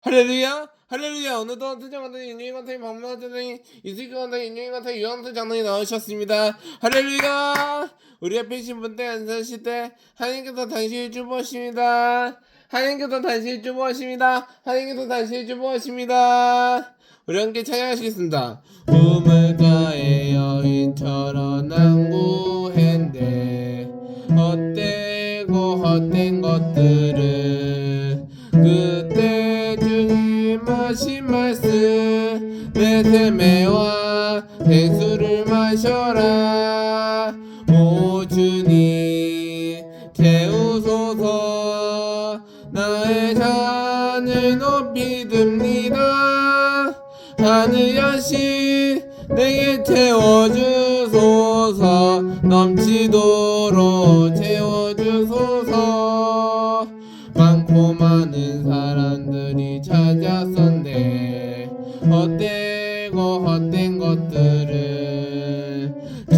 할렐루야 할렐루야. 오늘도 특정한테 인류인한테 방문하더니 이슬기한테 인류인한테 유한테 장로이 나오셨습니다. 할렐루야. 우리 앞에 계신 분들 안서실 때 하나님께서 당신을 주무십니다. 하나님께서 당신을 주무십니다. 하나님께서 당신을 주무십니다. 우리 함께 찬양하시겠습니다. 우물가의 여인처럼 난구했네. 헛되고 헛된 것들을 그때 주님 하신 말씀 내 샘매와 생수를 마셔라. 오 주님 채우소서. 나의 잔을 높이 듭니다. 하늘 여신 내게 채워주소서. 넘치도록 채워주소서. 많고 많은 사람들이 찾았었네. 헛되고 헛된 것들을 주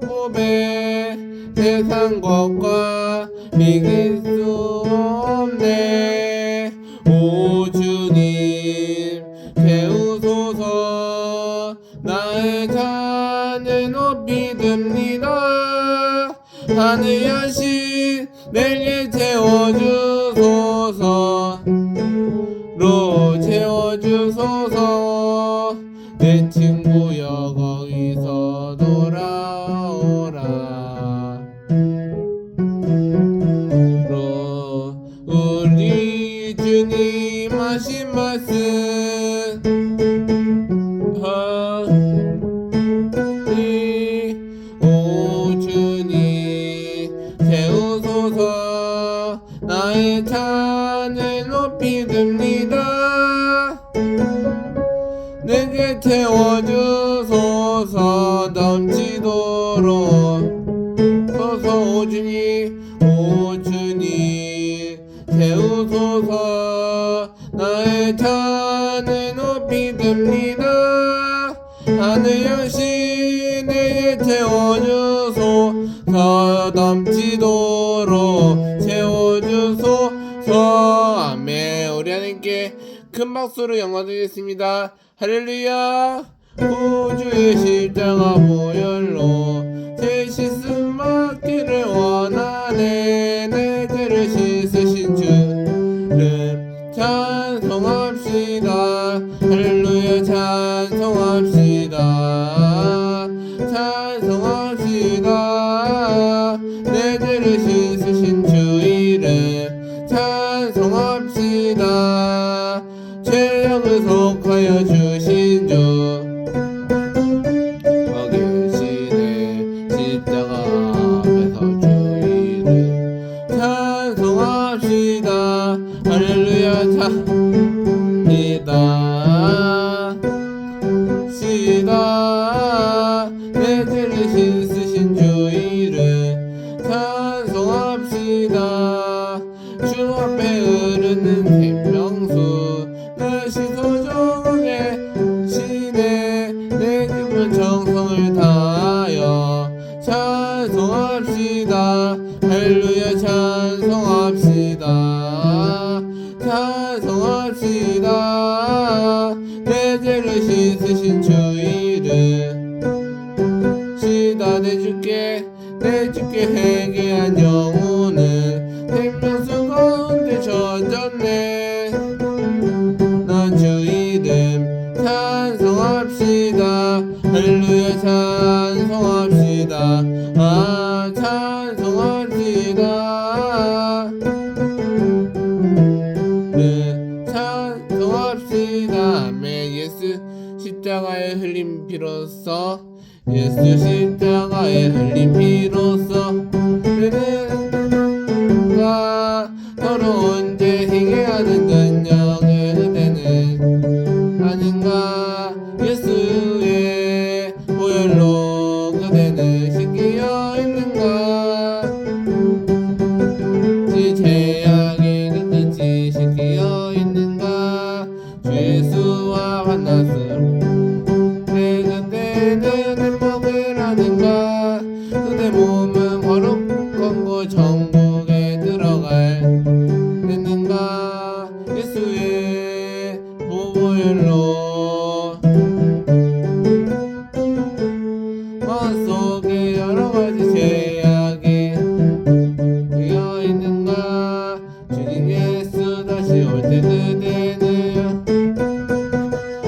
고백 세상 것과 비길 수 없네. 오 주님 채우소서. 나의 잔을 높이 듭니다. 하늘 여신 내게 채워주소서. 로 채워주소서. 내 친구여 거기서 돌아오라. 로 우리 주님 하신 말씀 오 주님 채우소서. 나의 잔을 높이 듭니다. 내게 채워주소서. 넘치도록 소서. 오 주님 오 주님 채우소서. 나의 잔을 높이 듭니다. 하늘 여신 내게 채워주소서. 넘치도록 채워주소서. 아멘. 우리 하나님께 큰 박수로 영광 드리겠습니다. 할렐루야. 우주의 십자가 보혈로 제 씻음 받기를 원하네. 내 죄를 씻으신 주를 찬송합시다. 할렐루야. 찬송합시다. 찬송합시다. 내 죄를 씻으신 주 이름 찬송합시다. 죄악을 속하여 주신 주 계시네. 십자가 앞에서 주 이름 찬송합시다. 할렐루야. 찬송합시다. 내 죄를 씻으신 주 이름 찬송합시다. 주 앞에 흐르는 생명수 다시 소중하게 시네. 내 기쁜 정성을 다하여 찬송합시다. 할렐루야. 찬송합시다. 찬송합시다. 내 죄를 씻으신 주 이름 시다. 내 주께 회개한 영혼은 생명수 가운데 젖었네. 난 주 이름 찬송합시다. 할렐루야. 찬송합시다. 아 찬송합시다. 네 찬송합시다. 아멘. 예수 십자가에 흘린 피로써 예수 십자가에 흘린 피로써 내가 너로 언제 희귀하는 근영의 그대는 아닌가. 예수의 보혈로 그대는 씻기어 있는가. 지 죄악이 끝끝이 씻기어 있는가. 주 예수와 만났음 내 그대는 행복을 하는가. 그대 몸은 거룩한 곳 천국에 들어갈 했는가. 예수의 보혈로 마음속에 여러가지 죄악이 되어 있는가. 주님 예수 다시 올 때 그대는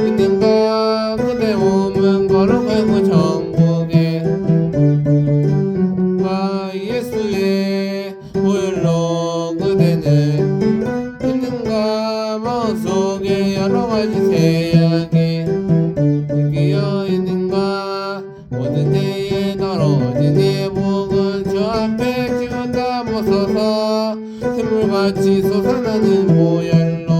있는가. 그대 몸은 걸어가고 천국에 예수의 보혈로 그대는 있는가. 마음속에 여러가지 죄악이 끼어 있는가. 모든 죄에 더러워진 이 복은 주 앞에 지었다 벗어서 샘물같이 솟아나는 보혈로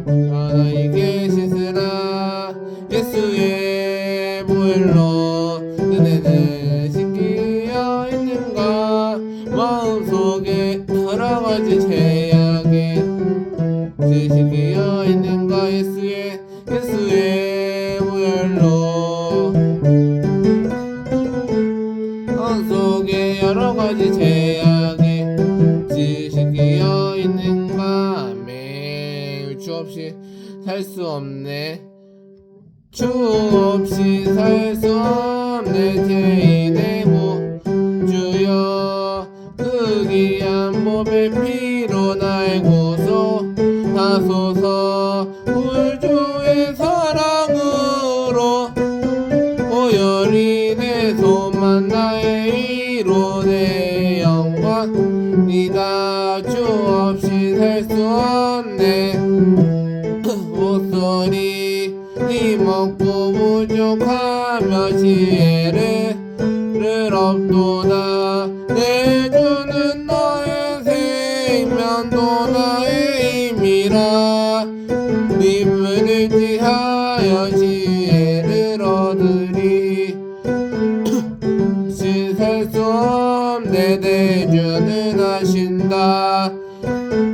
하나에게 씻으라. 예수의 보혈로 그대는 씻기어 있는가. 마음속에 여러가지 죄악이 씻기어 있는가. 예수의 보혈로 마음속에 여러가지 죄악이 씻기어 있는가. 아멘. 주 없이 살 수 없네. 주 없이 살 수 없네. 죄인 되고 주여 그 귀한 몸의 피로 날 구속하소서. 구주의 사랑으로 보혈이 내 소만 나의 위로 내 영광이다. 주 없이 살 수 없네. 목소리 힘없고 부족하며 지혜를 없도다. 내 주는 너의 생명도 나의 힘이라. 님을 의지하여 지혜를 얻으리. 씻을 수 없네. 내 주는 하신다.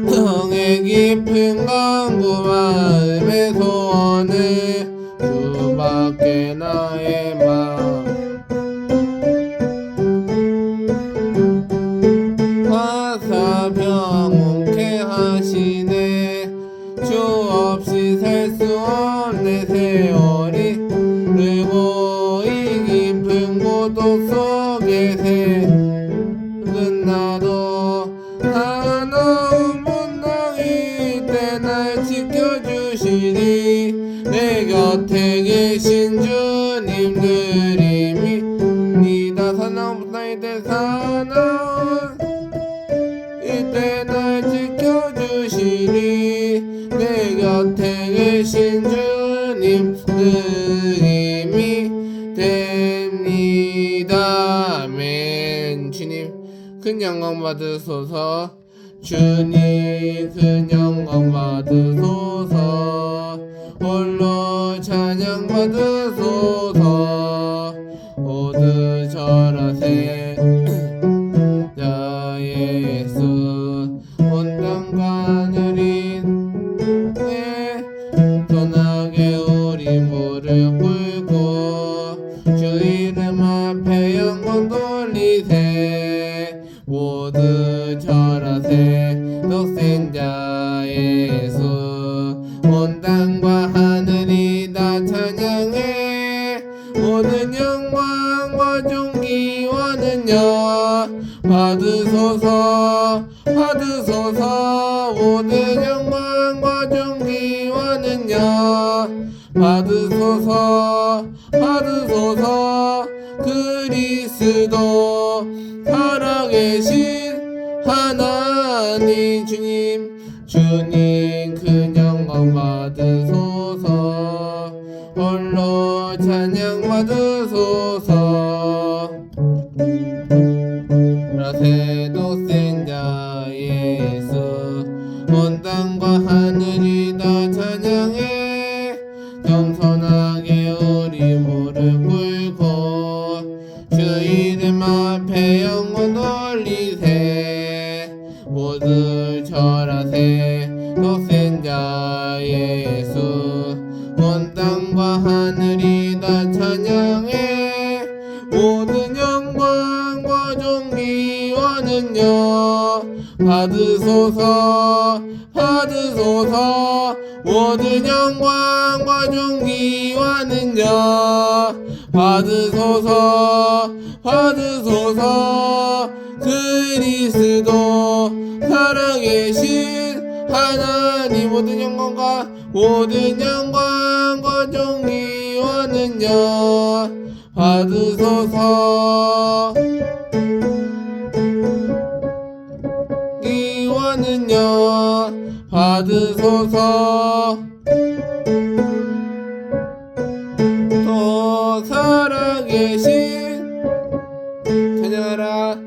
성의 깊은 간구 마음의 소원을 주밖에 나의 마음 화사병 하시네. 주 없이 살 수 없네. 세월이 그리고 이 깊은 고독 속에 끝나도 하나운 문당일 때 날 지켜주시니. 내 곁에 계신 주님 느림이니다. 사나운 문당일 때 사나운 이때 날 지켜주시니. 내 곁에 계신 주님 느림이 됩니다. 아멘. 주님 큰 영광 받으소서. 주님 큰 영광 받으소서. 홀로 찬양 받으소서. 모두 절하세. 자 예수 온 땅과 하늘이 선하게 우리 무릎 꿇고 주 이름 앞에 영광 돌리세. 모두 절하세. 독생자 예수 온 땅과 하늘이 다 찬양해. 모든 영광과 존귀와는요 받으소서. 받으소서. 모든 영광과 존귀와는요 받으소서. 받으소서. 그리스도 살아계신 하나님 주님 큰 영광 받으소서. 홀로 찬양 받으소서. 라세 독생자 예수 온 땅과 하늘이 다 찬양해. 겸손하게 우리 무릎 꿇고 주 이름 앞에 영광 돌리세. 모두 절하세. 독생자 예수 온 땅과 하늘이 다 찬양해. 모든 영광과 존귀와는요 받으소서 받으소서 모든 영광과 존귀와 능력 받으소서 받으소서 그리스도 살아계신 하나님 모든 영광과 존귀와 능력 받으소서 기와 능력 받으소서 또 살아계신 찬양하라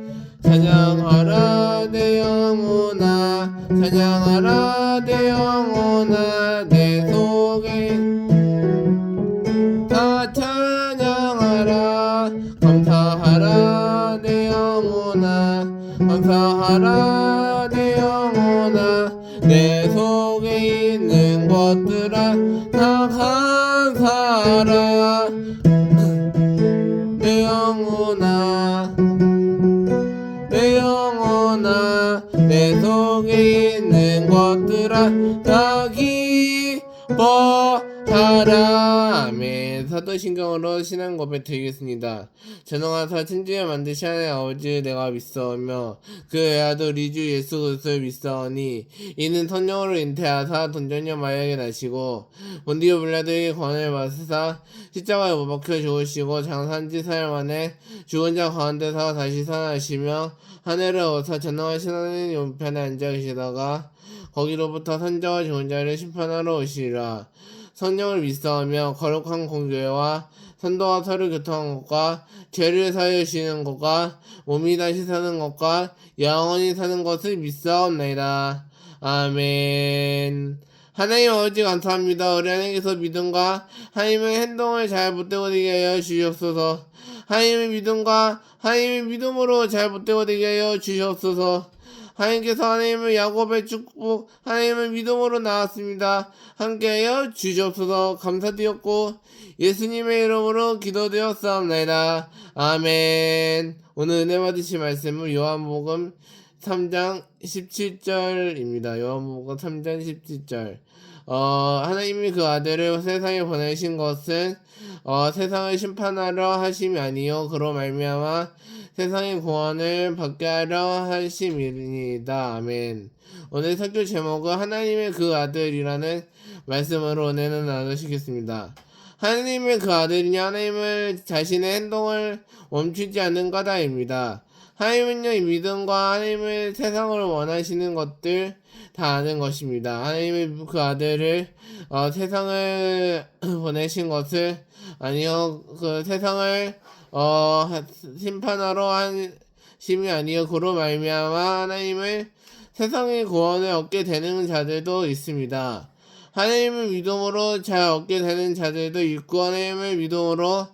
찬양하라 내 영혼아 찬양하라 내 영혼아 내 속에 다 찬양하라 감사하라 내 영혼아 감사하라 내 영혼아 내 속에 있는 것들아 다 감사하라 내 영혼아 내 영혼아 내 속에 있는 것들아 다 기뻐하라. 아멘. 사도신경으로 신앙 고백 드리겠습니다. 전능하사 천지를 만드신 하나님 아버지 내가 믿사오며 그 외아들 리주 예수 그리스도를 믿사오니 이는 성령으로 잉태하사 돈전녀 마리아에게 나시고 본디오 빌라도에게 권한을 받으사 십자가에 못 박혀 죽으시고 장사한지 4일 만에 죽은 자 가운데서 다시 살아나시며 하늘을 오사 전능하신 하나님 우편에 앉아 계시다가 거기로부터 산자와 죽은 자를 심판하러 오시리라. 성령을 믿사오며 거룩한 공교회와 선도와 서로 교통한 것과 죄를 사하여 주시는 것과 몸이 다시 사는 것과 영원히 사는 것을 믿사옵나이다. 아멘. 하나님 아버지 감사합니다. 우리 하나님께서 믿음과 하나님의 행동을 잘 못되고 되게 하여 주시옵소서. 하나님의 믿음과 하나님의 믿음으로 잘 못되고 되게 하여 주시옵소서. 하나님께서 하나님의 야곱의 축복 하나님의 믿음으로 나왔습니다. 함께하여 주시옵소서. 감사드렸고 예수님의 이름으로 기도되었사옵나이다. 아멘. 오늘 은혜 받으실 말씀은 요한복음 3장 17절입니다. 요한복음 3장 17절. 하나님이 그 아들을 세상에 보내신 것은 세상을 심판하려 하심이 아니요 그로 말미암아 세상의 구원을 받게 하려 하심이니이다. 아멘. 오늘 설교 제목은 하나님의 그 아들이라는 말씀으로 은혜는 나누시겠습니다. 하나님의 그 아들이니 하나님을 자신의 행동을 멈추지 않는 까닭입니다. 하나님은요 이 믿음과 하나님의 세상을 원하시는 것들 다 아는 것입니다. 하나님의 그 아들을 세상을 보내신 것을 아니요 그 세상을 심판하러 하심이 아니요 그로 말미암아 하나님의 세상의 구원을 얻게 되는 자들도 있습니다. 하나님을 믿음으로 잘 얻게 되는 자들도 있고 하나님을 믿음으로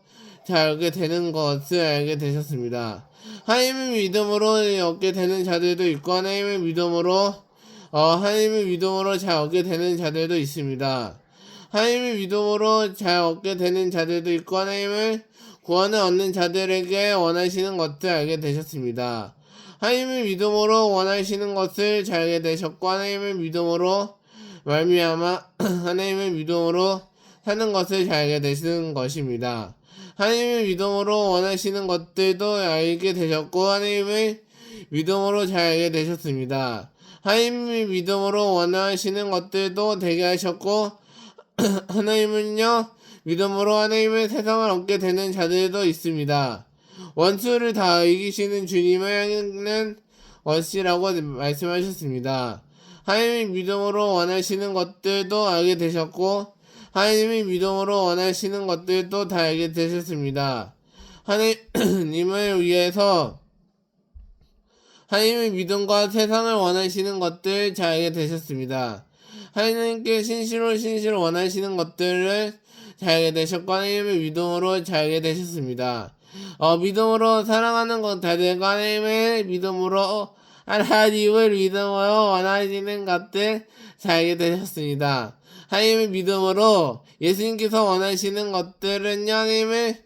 잘 얻게 되는 것을 알게 되셨습니다. 하나님을 믿음으로 얻게 되는 자들도 있고 하나님을 믿음으로 잘 얻게 되는 자들도 있습니다. 하나님을 믿음으로 잘 얻게 되는 자들도 있고 하나님을 구원을 얻는 자들에게 원하시는 것을 알게 되셨습니다. 하나님을 믿음으로 원하시는 것을 잘 알게 되셨고 하나님을 믿음으로 말미암아 하나님을 믿음으로 사는 것을 잘 알게 되시는 것입니다. 하나님을 믿음으로 원하시는 것들도 알게 되셨고 하나님을 믿음으로 잘 알게 되셨습니다. 하나님을 믿음으로 원하시는 것들도 되게 하셨고 하나님은요 믿음으로 하나님의 세상을 얻게 되는 자들도 있습니다. 원수를 다 이기시는 주님을 향하는 원시라고 말씀하셨습니다. 하나님의 믿음으로 원하시는 것들도 알게 되셨고 하나님의 믿음으로 원하시는 것들도 다 알게 되셨습니다. 하나님을 위해서 하나님의 믿음과 세상을 원하시는 것들 잘 알게 되셨습니다. 하나님께 신실로 원하시는 것들을 잘 알게 되셨고 하나님의 믿음으로 잘 알게 되셨습니다. 믿음으로 사랑하는 것들과 하나님의 믿음으로 하나님을 믿음으로 원하시는 것들 잘 알게 되셨습니다. 하나님의 믿음으로 예수님께서 원하시는 것들은 하나님의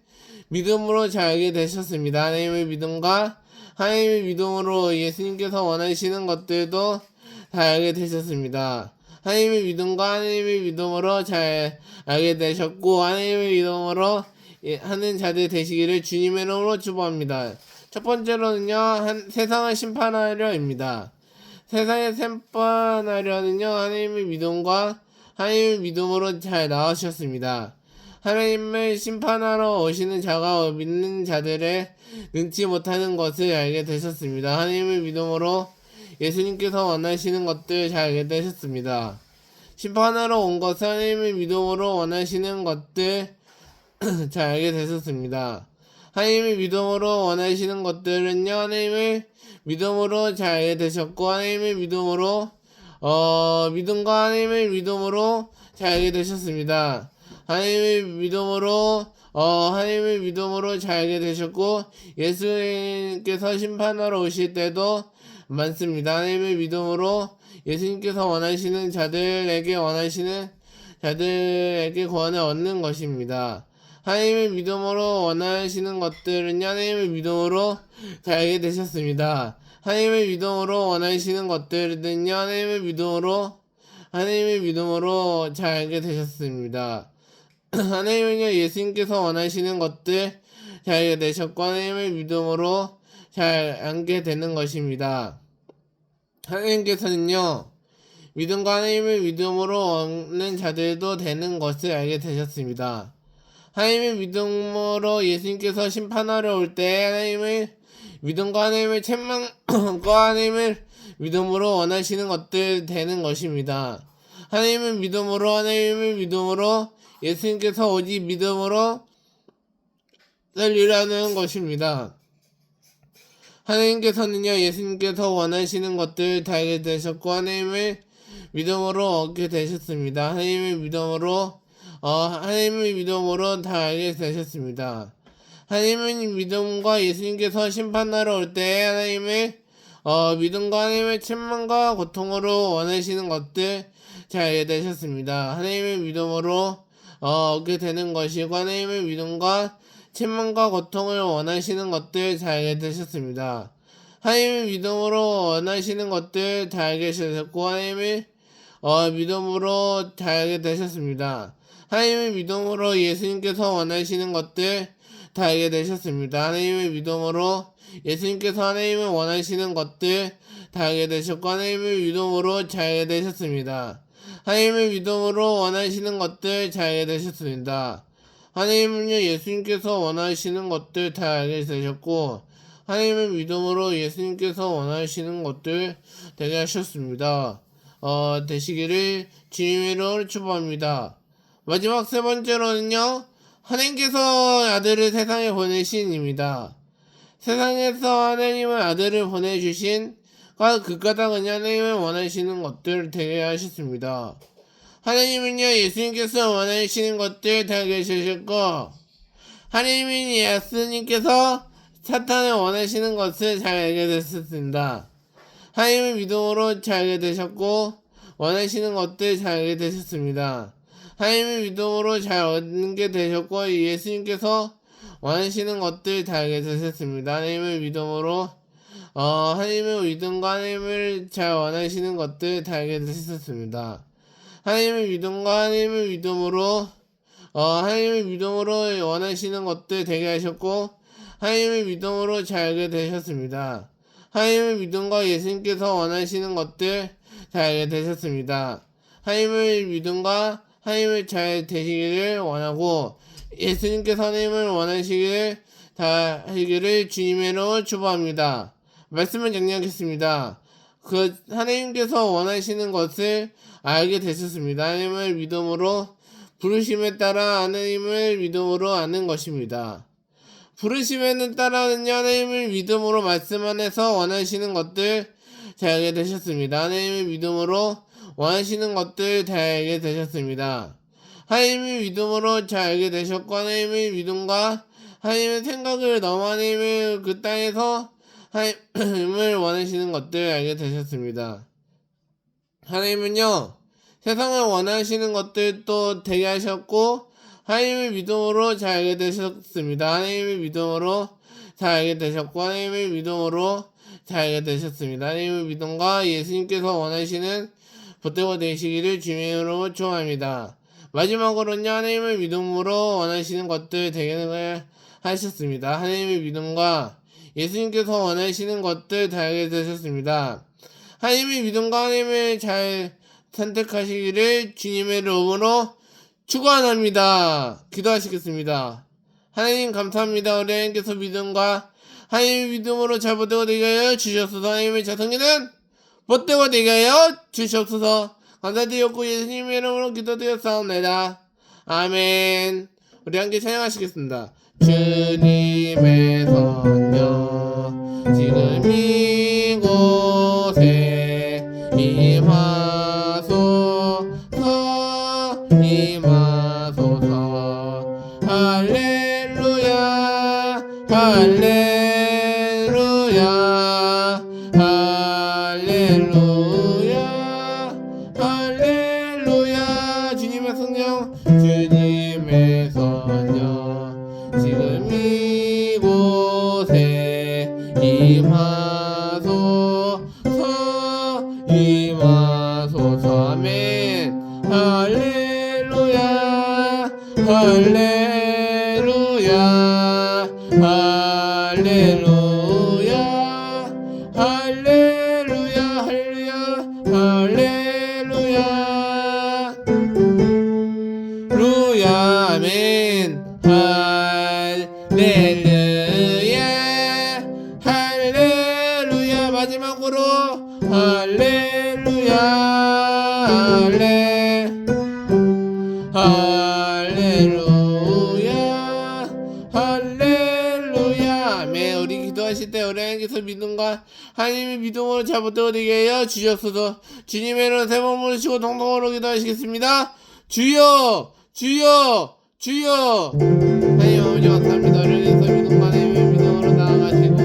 믿음으로 잘 알게 되셨습니다. 하나님의 믿음과 하나님의 믿음으로 예수님께서 원하시는 것들도 다 알게 되셨습니다. 하나님의 믿음과 하나님의 믿음으로 잘 알게 되셨고 하나님의 믿음으로 하는 자들 되시기를 주님의 이름으로 축복합니다. 첫 번째로는요, 세상을 심판하려입니다. 세상에 심판하려는요, 하나님의 믿음과 하나님의 믿음으로 잘 나오셨습니다. 하나님을 심판하러 오시는 자가 믿는 자들의 능치 못하는 것을 알게 되셨습니다. 하나님의 믿음으로 예수님께서 원하시는 것들 잘 알게 되셨습니다. 심판하러 온 것은 하나님의 믿음으로 원하시는 것들 잘 알게 되셨습니다. 하나님의 믿음으로 원하시는 것들은요, 하나님의 믿음으로 잘 알게 되셨고, 하나님의 믿음으로, 믿음과 하나님의 믿음으로 잘 알게 되셨습니다. 하나님의 믿음으로, 하나님의 믿음으로 잘 알게 되셨고, 예수님께서 심판하러 오실 때도 많습니다. 하나님의 믿음으로 예수님께서 원하시는 자들에게 구원을 얻는 것입니다. 하나님의 믿음으로 원하시는 것들은요, 하나님의 믿음으로 잘 알게 되셨습니다. 하나님의 믿음으로 원하시는 것들은요, 하나님의 믿음으로 잘 알게 되셨습니다. 하나님은요, 예수님께서 원하시는 것들 잘 알게 되셨고, 하나님의 믿음으로 잘 알게 되는 것입니다. 하나님께서는요, 믿음과 하나님의 믿음으로 얻는 자들도 되는 것을 알게 되셨습니다. 하나님의 믿음으로 예수님께서 심판하러 올 때 하나님의 믿음과 하나님의 책망과 하나님의 믿음으로 원하시는 것들 되는 것입니다. 하나님의 믿음으로 예수님께서 오직 믿음으로 살리라는 것입니다. 하나님께서는요, 예수님께서 원하시는 것들 다 알게 되셨고 하나님의 믿음으로 얻게 되셨습니다. 하나님의 믿음으로 다 알게 되셨습니다. 하나님의 믿음과 예수님께서 심판하러 올 때 하나님의 믿음과 하나님의 책망과 고통으로 원하시는 것들 잘 알게 되셨습니다. 하나님의 믿음으로 얻게 되는 것이고 하나님의 믿음과 책망과 고통을 원하시는 것들 잘 알게 되셨습니다. 하나님의 믿음으로 원하시는 것들 잘 알게 되셨고 하나님의 믿음으로 잘 알게 되셨습니다. 하나님의 믿음으로 예수님께서 원하시는 것들 다 알게 되셨습니다. 하나님의 믿음으로 예수님께서 하나님을 원하시는 것들 다 알게 되셨고 하나님의 믿음으로 잘 알게 되셨습니다. 하나님의 믿음으로 원하시는 것들 잘 알게 되셨습니다. 하나님은요, 예수님께서 원하시는 것들 다 알게 되셨고 하나님의 믿음으로 예수님께서 원하시는 것들 되게 하셨습니다. 되시기를 주님의 이름으로 축복합니다. 마지막 세 번째로는요, 하나님께서 아들을 세상에 보내신입니다. 세상에서 하나님은 아들을 보내주신 그 까닭은 하나님을 원하시는 것들 되게 하셨습니다. 하나님은요, 예수님께서 원하시는 것들 되게 하셨고 하나님인 예수님께서 사탄을 원하시는 것을 잘 알게 되셨습니다. 하나님의 믿음으로 잘 알게 되셨고 원하시는 것들 잘 알게 되셨습니다. 하나님의 믿음으로 잘 얻게 되셨고 예수님께서 원하시는 것들 다 알게 되셨습니다. 하나님의 믿음으로 하나님의 믿음과 하나님을 잘 원하시는 것들 다 알게 되셨습니다. 하나님의 믿음과 하나님의 믿음으로 원하시는 것들 되게 하셨고 하나님의 믿음으로 잘 알게 되셨습니다. 하나님의 믿음과 예수님께서 원하시는 것들 잘 알게 되셨습니다. 하나님의 믿음과 하나님을 잘 되시기를 원하고 예수님께서 하나님을 원하시기를 다 하시기를 주님의 이름으로 축복합니다. 말씀을 정리하겠습니다. 하나님께서 원하시는 것을 알게 되셨습니다. 하나님을 믿음으로 부르심에 따라 하나님을 믿음으로 아는 것입니다. 부르심에는 따라는 하나님을 믿음으로 말씀 안에서 원하시는 것들 잘 알게 되셨습니다. 하나님의 믿음으로 원하시는 것들 잘 알게 되셨습니다. 하나님의 믿음으로 잘 알게 되셨고 하나님의 믿음과 하나님의 생각을 넘어 하나님의 그 땅에서 하나님을 원하시는 것들 알게 되셨습니다. 하나님은요, 세상을 원하시는 것들도 되게 하셨고 하나님의 믿음으로 잘 알게 되셨습니다. 하나님의 믿음으로 다 알게 되셨고 하나님의 믿음으로 다 알게 되셨습니다. 하나님의 믿음과 예수님께서 원하시는 보태고 되시기를 주님의 이름으로 축원합니다. 마지막으로는요, 하나님의 믿음으로 원하시는 것들 되게 하셨습니다. 하나님의 믿음과 예수님께서 원하시는 것들 다 알게 되셨습니다. 하나님의 믿음과 하나님을 잘 선택하시기를 주님의 이름으로 축원합니다. 기도하시겠습니다. 하나님 감사합니다. 우리 하나님께서 믿음과 하나님의 믿음으로 잘 보태고 되게 하여 주시옵소서. 하나님의 자성기는 보태고 되게 하여 주시옵소서. 감사드렸고 예수님의 이름으로 기도드렸사옵나이다. 아멘. 우리 함께 찬양하시겠습니다. 주님의 성령 지금 이곳에 임하소서 임하소서. 할렐루야 할렐루야 할렐루야 할렐루야. 주님의 성령 주님의 성령 지금 이곳에 임하소서 임하소서. 아멘. 할렐루야 할렐루야 할렐루야 할렐루야 할렐루야 루야. 아멘. 할렐루야 할렐루야. 마지막으로 할렐루야 할렐루야 할렐루야. 아멘. 우리 기도하실 때 우리 하나님께서 믿음과 하나님의 믿음으로 잘 보태고 되게 하여 주시옵소서. 주님의 이름으로 세 번 부르시고 동동으로 기도하시겠습니다. 주여 주여 주여. 하나님 아버지 감사합니다. 우리 하나님께서 믿음과 하나님의 믿음으로 나아가시고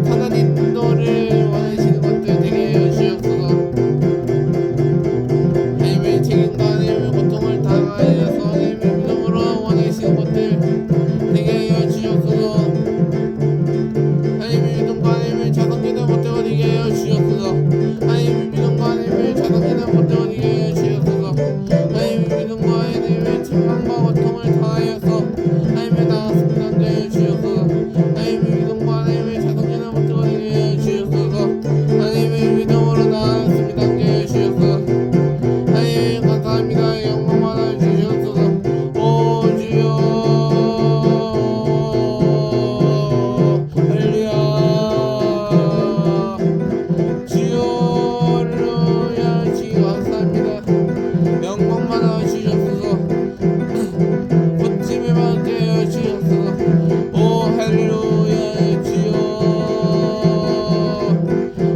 하나님 너를 원하시는 것들 되게 하여 주시옵소서. 하나님의 책임과 하나님의 고통을 당하여서 하나님의 믿음으로 원하시는 것들 되게 하여 주시옵소서. 하나님의 믿음과 하나님의 자성기는 보태고 되게 하여 주시옵소서. 하나님의 믿음과 하나님의 자성기는 보태고 되게 하여 주시옵소서. 하나님의 믿음과 하나님의 책망과 고통을 당하여서 하나님의 나았습니다 하게 하여 주시옵소서. 하나님의 믿음과 하나님의 자성기는 보태고 되게 하여 주시옵소서. 하나님의 믿음으로 나았습니다 하게 하여 주시옵소서. 하나님 감사합니다. 영광받아 주시옵소서. 오 주여 할렐루야 주여 할렐루야 주여 감사합니다. 영광받아 주시옵소서. 고침을 받게 하여 주시옵소서. 오 할렐루야 주여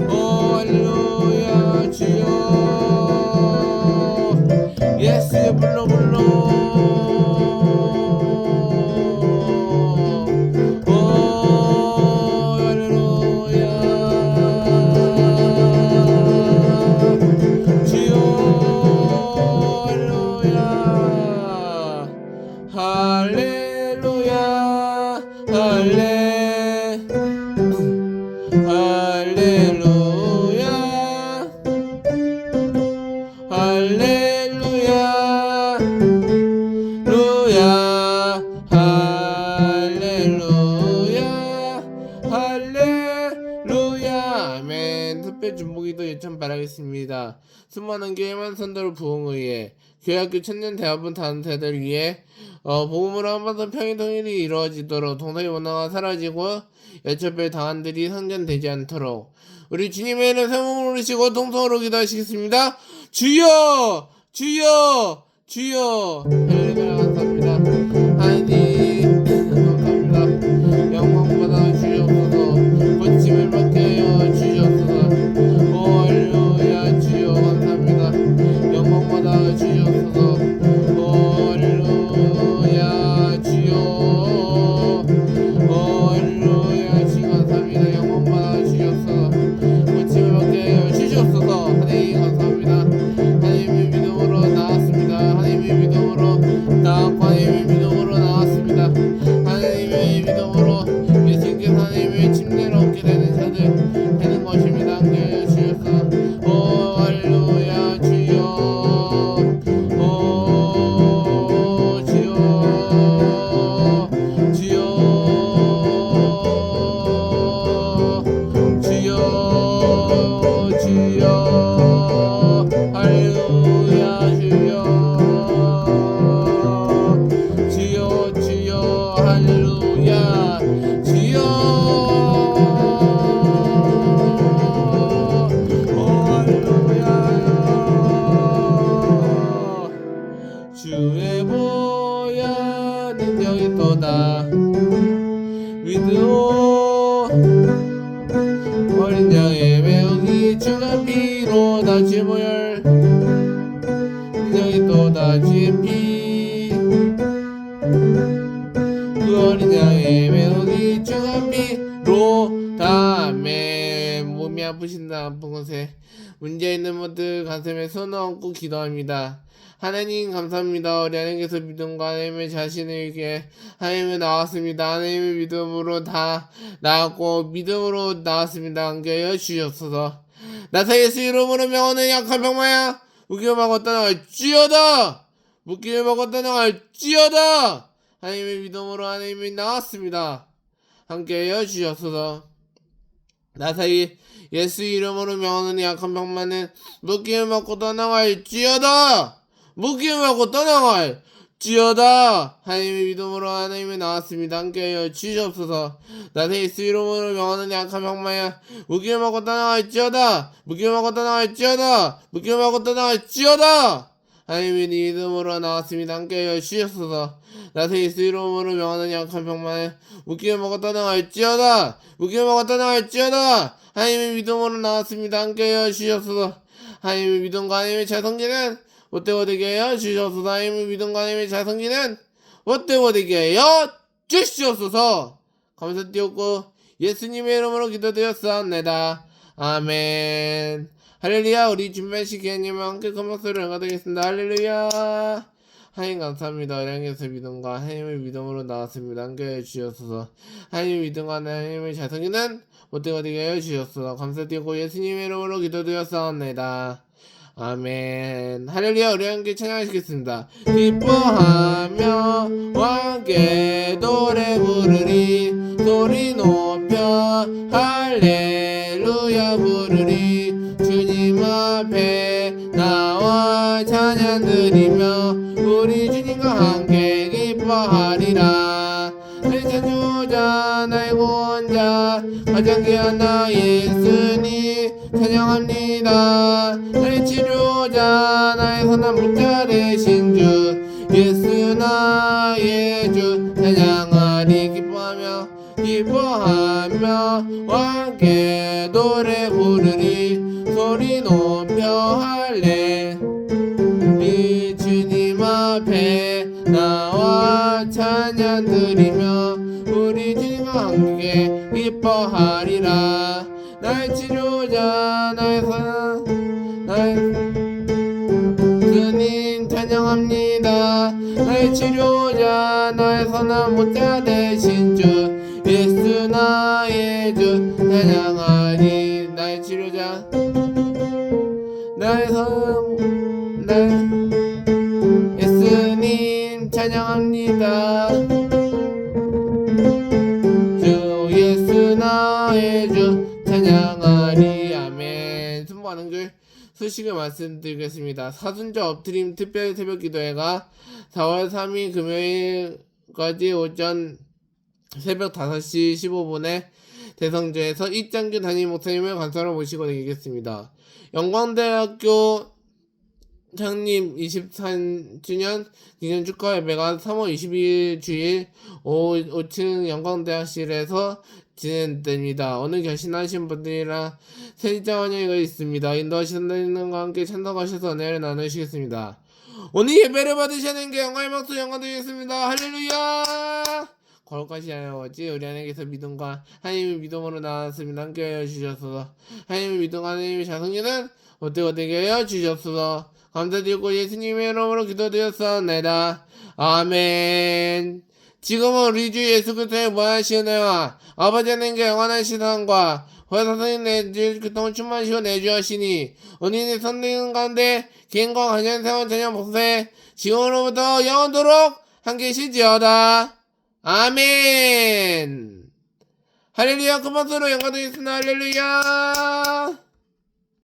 오 할렐루야 주여. 예수 불러 불러. 오 할렐루야 주여 할렐루야 할렐루야 할렐루야 할렐루야 루야 할렐루야 할렐루야. 아멘. 특별 중보기도 예천 바라겠습니다. 수많은 교회만 선도를 부흥을 위해 교회학교 천년 대학원 단체들 위해 복음으로 한번더 평일 통일이 이루어지도록 동서의 원화가 사라지고 여차별 당한들이 상전되지 않도록 우리 주님의 이름 세몸을 부르시고 동성으로 기도하시겠습니다. 주여 주여 주여. 할렐루야 감사합니다. 하나님 감사합니다. 영광받아 주시옵소서. 고침을 받게 하여 주시옵소서. 오 할렐루야 주여 감사합니다. 영광받아 주시옵소서. 오 할렐루야 주여 오 할렐루야 주여 감사합니다. 영광받아 주시옵소서. 고침을 받게 하여 주시옵소서. 하나님 감사합니다. 하나님의 믿음으로 나왔습니다. 하나님의 믿음으로 나왔고 하나님의 믿음으로 나왔습니다. 하나님의 믿음으로 예수님께서 하나님의 능력이 또다시 그 어린 양의 매혹이 중한 피로 다음에 몸이 아프신다 아픈 곳에 문제 있는 분들 가슴에 손을 얹고 기도합니다. 하나님 감사합니다. 우리 하나님께서 믿음과 하나님의 자신에게 하나님을 나왔습니다. 하나님의 믿음으로 다 나왔고 믿음으로 나왔습니다. 함께하여 주시옵소서. 나사 예수 이름으로 명하는 약한 병마야 무기를 떠나갈지어다. 무기를 떠나갈지어다. 하나님의 믿음으로 하나님이 나왔습니다. 함께하여 주시옵소서. 나사이 예수 이름으로 명하는 약한 병마는 무기를 먹고 떠나갈지어다. 무기를 먹고 떠나갈지어다. 하나님의 믿음으로 하나님이 나왔습니다. 함께하여 주시옵소서. 나사이 예수 이름으로 명하는 약한 병마야 무기를 먹고 떠나갈지어다. 무기를 먹고 떠나갈지어다. 무기를 먹고 떠나갈지어다. 하나님의 믿음으로 나왔습니다. 함께하여 주시옵소서. 나사이 예수 이름으로 명하는 약한 병마야 무기를 먹고 떠나갈지어다. 무기를 먹고 떠나갈지어다. 하나님의 믿음으로 나왔습니다. 함께하여 주시옵소서. 하나님의 믿음과 하나님의 자성기는 못되고 되게 하여 주시옵소서. 하나님의 믿음과 하나님의 자성기는 못되고 되게 하여 주시옵소서. 감사드리옵고 예수님의 이름으로 기도드렸사옵나이다. 아멘. 할렐루야. 우리 준비하신 기회님과 함께 큰 목소리를 응하드리겠습니다. 할렐루야. 하나님 감사합니다. 하나님께서 믿음과 하나님의 믿음으로 나왔습니다. 함께해 주시옵소서. 하나님의 믿음과 하나님의 자성기는 못되고 되게 하여 주시옵소서. 감사드리고 예수님의 이름으로 기도드렸사옵나이다. 아멘. 할렐루야. 우리 함께 찬양하시겠습니다. 기뻐하며 왕께 노래 부르리 소리 높여 할렐루야 부르리 주님 앞에 나와 찬양 드리며 우리 주님과 함께 기뻐하리라. 내 창조자 나의 구원자 가장 귀한 나 예수님 찬양합니다. 나의 치료자 나의 선한 목자 되신 주 예수 나의 주 찬양하리. 기뻐하며 왕께 노래 부르리 소리 높여 할래 우리 주님 앞에 나와 찬양 드리며 우리 주님과 함께 기뻐하리라. 나의 치료자 나의 선 나의 주님 찬양합니다. 나의 치료자 나의 선한 목자 되신 주 예수 나의 주 찬양하리. 나의 치료자 나의 선 나의 예수님 찬양합니다. 주 예수 나의 주 찬양하리. 아멘. 순보하는 글 소식을 말씀드리겠습니다. 사순절 엎드림 특별 새벽 기도회가 4월 3일 금요일까지 오전 새벽 5시 15분에 대성주에서 이장규 담임 목사님을 간사로 모시고 드리겠습니다. 영광대학교 창립 24주년 기념 축하 예배가 3월 22일 주일 5층 영광대학실에서 진행됩니다. 오늘 결신하신 분들이랑 세리자 환영회가 있습니다. 인도하시는 분들과 함께 참석하셔서 은혜를 나누시겠습니다. 오늘 예배를 받으시는 게 영광의 박수 영광드리겠습니다. 할렐루야. 거룩하시 아버지 우리 하나님께서 믿음과 하나님의 믿음으로 나왔습니다. 함께하여 주셔서 하나님의 믿음과 하나님의 자성기는 어때고 되게 하여 주셨소서. 감사드리고 예수님의 이름으로 기도드렸사옵나이다. 아멘. 지금은 우리 주 예수 그리스도의 무한하신 은혜와 아버지 하나님께 영원한 신앙과 회사선인 내주 교통을 충만하시고 내주하시니 은인의 선대는 가운데 개인과 관련 세원 전혀 복세 지금으로부터 영원토록 함께 계시지어다. 아멘. 할렐루야. 그 박수로 영광드리겠습니다. 할렐루야.